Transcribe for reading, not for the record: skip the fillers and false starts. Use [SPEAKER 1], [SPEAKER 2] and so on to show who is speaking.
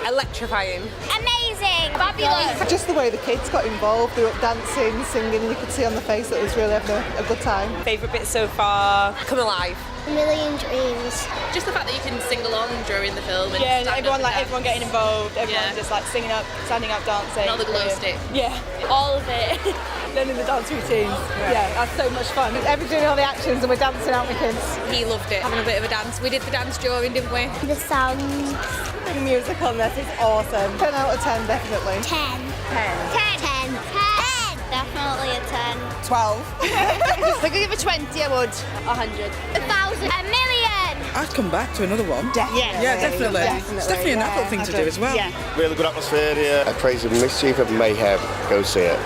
[SPEAKER 1] Electrifying.
[SPEAKER 2] Amazing. Fabulous.
[SPEAKER 3] Just the way the kids got involved, they were up dancing, singing, and you could see on the face that they was really having a good time.
[SPEAKER 1] Favourite bit so far? Come Alive.
[SPEAKER 2] A Million Dreams.
[SPEAKER 4] Just the fact that you can sing along during the film. And
[SPEAKER 5] everyone getting involved, everyone just like singing up, standing up, dancing.
[SPEAKER 4] And all the glow stick.
[SPEAKER 5] Yeah, all of it. Learning the dance routines. Yeah, that's so much fun. Everyone's doing all the actions and we're dancing, aren't we, kids?
[SPEAKER 4] He loved it, having a bit of a dance. We did the dance during, didn't we?
[SPEAKER 2] The songs.
[SPEAKER 5] The music on this is awesome.
[SPEAKER 3] 10 out of 10, definitely.
[SPEAKER 2] 10. 10. 10. 10. Definitely a 10.
[SPEAKER 3] 12.
[SPEAKER 5] If I could give a 20, I would. 100.
[SPEAKER 2] 1,000. A million.
[SPEAKER 6] I'd come back to another one.
[SPEAKER 3] Definitely.
[SPEAKER 6] Yeah, definitely. It's definitely an adult thing to do as well.
[SPEAKER 3] Yeah.
[SPEAKER 7] Really good atmosphere here. A crazy mischief of mayhem. Go see it.